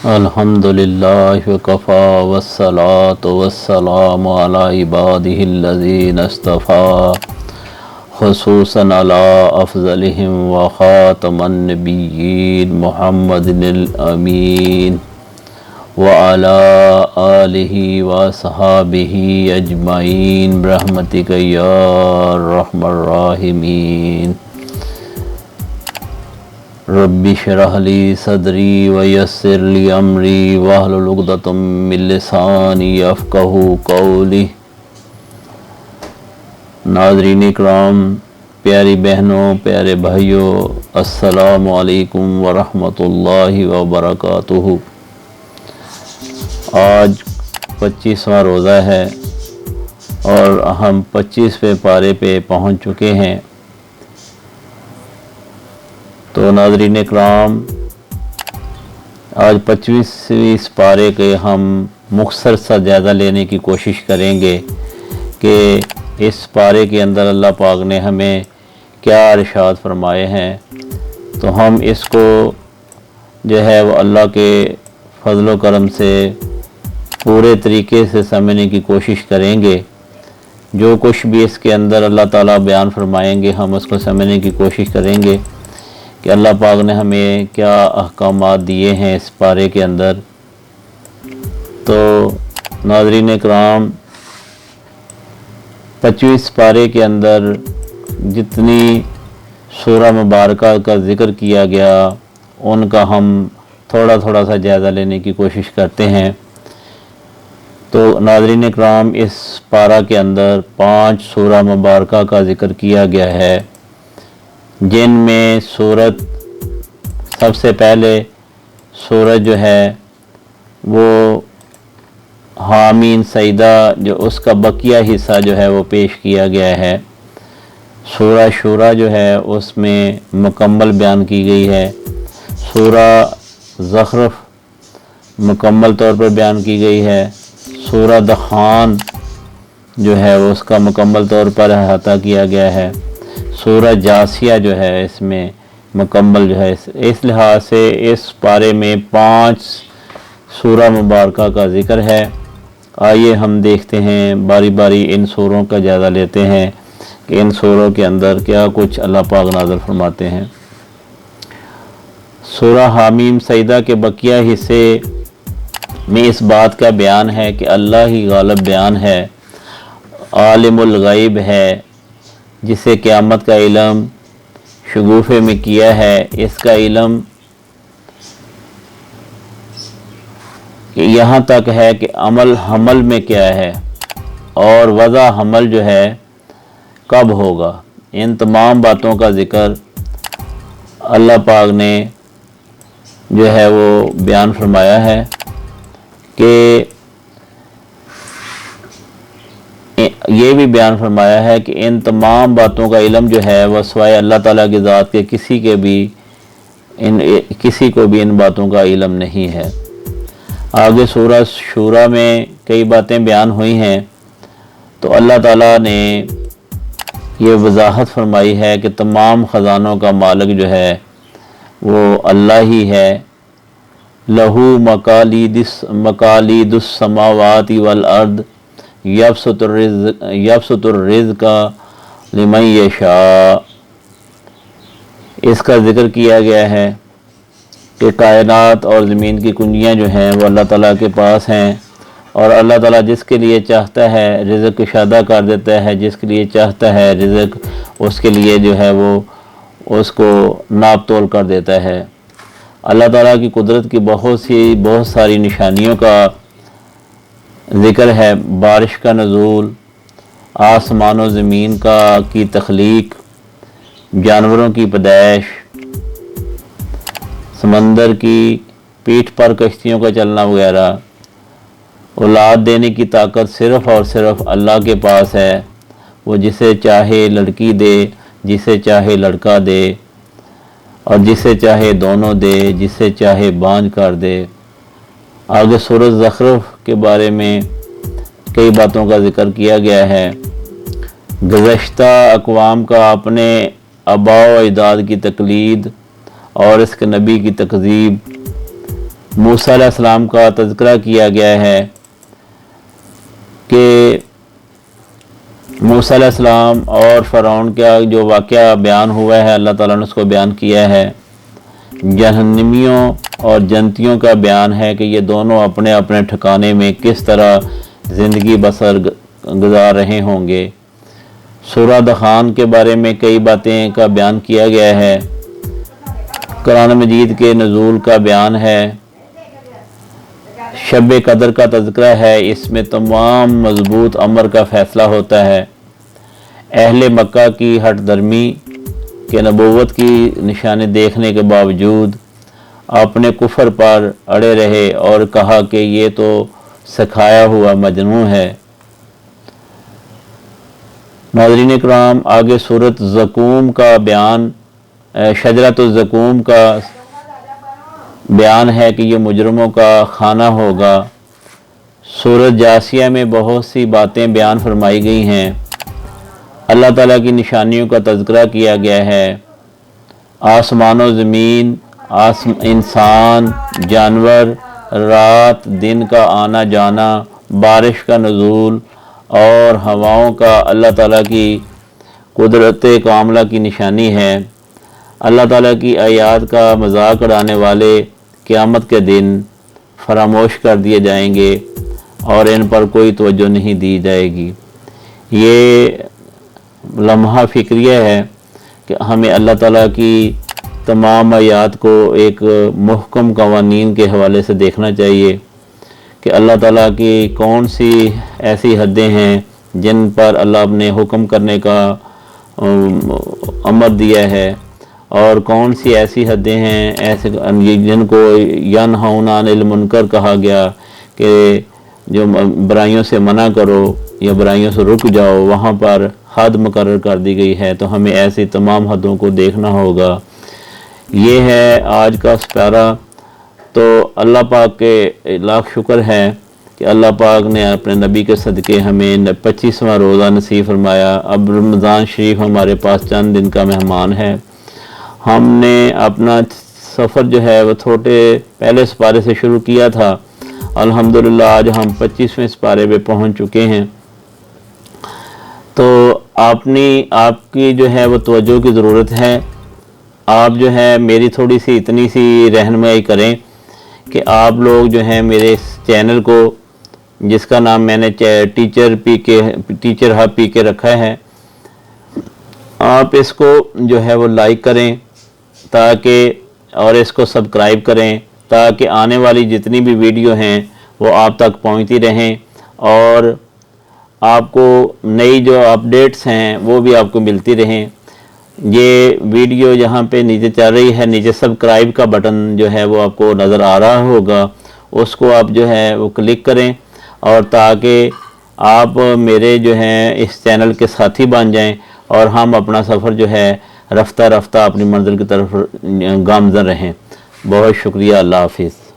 الحمدللہ وکفا والصلاة والسلام علی عبادہ الذین اصطفیٰ خصوصاً علی افضلہم وخاتم النبیین محمد الامین وعلی آلہ وصحابہ اجمعین برحمتک یا ارحم الراحمین۔ ربی اشرح لی صدری ویسر لی امری واحلل عقدۃ من لسانی یفقہوا قولی۔ ناظرین اکرام، پیاری بہنوں، پیارے بھائیوں، السلام علیکم ورحمۃ اللہ وبرکاتہ۔ آج 25واں روزہ ہے اور ہم 25ویں پارے پہ پہنچ چکے ہیں۔ تو ناظرین اکرام، آج 25ویں پارے کے ہم مختصر سا جائزہ لینے کی کوشش کریں گے کہ اس پارے کے اندر اللہ پاک نے ہمیں کیا ارشاد فرمائے ہیں۔ تو ہم اس کو جو ہے وہ اللہ کے فضل و کرم سے پورے طریقے سے سمجھنے کی کوشش کریں گے۔ جو کچھ بھی اس کے اندر اللہ تعالیٰ بیان فرمائیں گے ہم اس کو سمجھنے کی کوشش کریں گے کہ اللہ پاک نے ہمیں کیا احکامات دیے ہیں اس پارے کے اندر۔ تو ناظرین اکرام، 25 پارے کے اندر جتنی سورہ مبارکہ کا ذکر کیا گیا ان کا ہم تھوڑا سا جائزہ لینے کی کوشش کرتے ہیں۔ تو ناظرین اکرام، اس پارہ کے اندر 5 سورہ مبارکہ کا ذکر کیا گیا ہے، جن میں سورت سب سے پہلے سورت جو ہے وہ حامیم سجدہ، جو اس کا بقیہ حصہ جو ہے وہ پیش کیا گیا ہے۔ سورہ شورى جو ہے اس میں مکمل بیان کی گئی ہے۔ سورہ زخرف مکمل طور پر بیان کی گئی ہے۔ سورہ دخان جو ہے اس کا مکمل طور پر احاطہ کیا گیا ہے۔ سورہ جاثیہ جو ہے اس میں مکمل جو ہے اس لحاظ سے اس پارے میں 5 سورہ مبارکہ کا ذکر ہے۔ آئیے ہم دیکھتے ہیں، باری باری ان سوروں کا جائزہ لیتے ہیں کہ ان سوروں کے اندر کیا کچھ اللہ پاک نازل فرماتے ہیں۔ سورہ حامیم سجدہ کے بقیہ حصے میں اس بات کا بیان ہے کہ اللہ ہی غالب بیان ہے، عالم الغیب ہے، جسے قیامت کا علم شگوفے میں کیا ہے۔ اس کا علم یہاں تک ہے کہ عمل حمل میں کیا ہے اور وضع حمل جو ہے کب ہوگا۔ ان تمام باتوں کا ذکر اللہ پاک نے جو ہے وہ بیان فرمایا ہے کہ یہ بھی بیان فرمایا ہے کہ ان تمام باتوں کا علم جو ہے وہ سوائے اللہ تعالیٰ کی ذات کے کسی کو بھی ان باتوں کا علم نہیں ہے۔ آگے سورہ شورى میں کئی باتیں بیان ہوئی ہیں، تو اللہ تعالیٰ نے یہ وضاحت فرمائی ہے کہ تمام خزانوں کا مالک جو ہے وہ اللہ ہی ہے۔ لہو مقالید السماوات والارض یبسط الرزق لمن یشاء۔ اس کا ذکر کیا گیا ہے کہ کائنات اور زمین کی کنجیاں جو ہیں وہ اللہ تعالیٰ کے پاس ہیں، اور اللہ تعالیٰ جس کے لیے چاہتا ہے رزق کشادہ کر دیتا ہے، جس کے لیے چاہتا ہے رزق اس کے لیے جو ہے وہ اس کو ناپ تول کر دیتا ہے۔ اللہ تعالیٰ کی قدرت کی بہت ساری نشانیوں کا ذکر ہے۔ بارش کا نزول، آسمان و زمین کی تخلیق، جانوروں کی پیدائش، سمندر کی پیٹھ پر کشتیوں کا چلنا وغیرہ۔ اولاد دینے کی طاقت صرف اور صرف اللہ کے پاس ہے۔ وہ جسے چاہے لڑکی دے، جسے چاہے لڑکا دے، اور جسے چاہے دونوں دے، جسے چاہے بانجھ کر دے۔ آگے سورہ زخرف کے بارے میں کئی باتوں کا ذکر کیا گیا ہے۔ گزشتہ اقوام کا اپنے آباء و اجداد کی تقلید اور اس کے نبی کی تکذیب موسیٰ علیہ السلام کا تذکرہ کیا گیا ہے کہ موسیٰ علیہ السلام اور فرعون کا جو واقعہ بیان ہوا ہے اللہ تعالیٰ نے اس کو بیان کیا ہے۔ جہنمیوں اور جنتیوں کا بیان ہے کہ یہ دونوں اپنے اپنے ٹھکانے میں کس طرح زندگی بسر گزار رہے ہوں گے۔ سورہ دخان کے بارے میں کئی باتیں کا بیان کیا گیا ہے۔ قرآن مجید کے نزول کا بیان ہے۔ شب قدر کا تذکرہ ہے، اس میں تمام مضبوط امر کا فیصلہ ہوتا ہے۔ اہل مکہ کی ہٹ درمی کہ نبوت کی نشانی دیکھنے کے باوجود اپنے کفر پر اڑے رہے اور کہا کہ یہ تو سکھایا ہوا مجنون ہے۔ ناظرین اکرام، آگے سورۃ زقوم کا بیان، شجرۃ الزقوم کا بیان ہے کہ یہ مجرموں کا خانہ ہوگا۔ سورۃ جاسیہ میں بہت سی باتیں بیان فرمائی گئی ہیں۔ اللہ تعالیٰ کی نشانیوں کا تذکرہ کیا گیا ہے۔ آسمان و زمین، انسان، جانور، رات دن کا آنا جانا، بارش کا نزول اور ہواؤں کا اللہ تعالیٰ کی قدرت کاملہ کی نشانی ہے۔ اللہ تعالیٰ کی آیات کا مذاق اڑانے والے قیامت کے دن فراموش کر دیے جائیں گے اور ان پر کوئی توجہ نہیں دی جائے گی۔ یہ لمحہ فکریہ ہے کہ ہمیں اللہ تعالیٰ کی تمام آیات کو ایک محکم قوانین کے حوالے سے دیکھنا چاہیے کہ اللہ تعالیٰ کی کون سی ایسی حدیں ہیں جن پر اللہ نے حکم کرنے کا امر دیا ہے، اور کون سی ایسی حدیں ہیں ایسے جن کو ینہون عن المنکر کہا گیا کہ جو برائیوں سے منع کرو یا برائیوں سے رک جاؤ، وہاں پر حد مقرر کر دی گئی ہے۔ تو ہمیں ایسی تمام حدوں کو دیکھنا ہوگا۔ یہ ہے آج کا سپارہ۔ تو اللہ پاک کے لاکھ شکر ہے کہ اللہ پاک نے اپنے نبی کے صدقے ہمیں 25واں روزہ نصیب فرمایا۔ اب رمضان شریف ہمارے پاس چند دن کا مہمان ہے۔ ہم نے اپنا سفر جو ہے وہ پہلے سپارے سے شروع کیا تھا۔ الحمدللہ آج ہم 25ویں سپارے پہ پہنچ چکے ہیں۔ تو آپ کی جو ہے وہ توجہ کی ضرورت ہے۔ آپ جو ہے میری تھوڑی سی اتنی سی رہنمائی کریں کہ آپ لوگ جو ہیں میرے اس چینل کو، جس کا نام میں نے ٹیچر ہب پی کے رکھا ہے، آپ اس کو جو ہے وہ لائک کریں اور اس کو سبسکرائب کریں تاکہ آنے والی جتنی بھی ویڈیو ہیں وہ آپ تک پہنچتی رہیں، اور آپ کو نئی جو اپڈیٹس ہیں وہ بھی آپ کو ملتی رہیں۔ یہ ویڈیو جہاں پہ نیچے چل رہی ہے، نیچے سبسکرائب کا بٹن جو ہے وہ آپ کو نظر آ رہا ہوگا، اس کو آپ جو ہے وہ کلک کریں، اور تاکہ آپ میرے جو ہیں اس چینل کے ساتھی بن جائیں اور ہم اپنا سفر جو ہے رفتہ رفتہ اپنی منزل کی طرف گامزن رہیں۔ بہت شکریہ، اللہ حافظ۔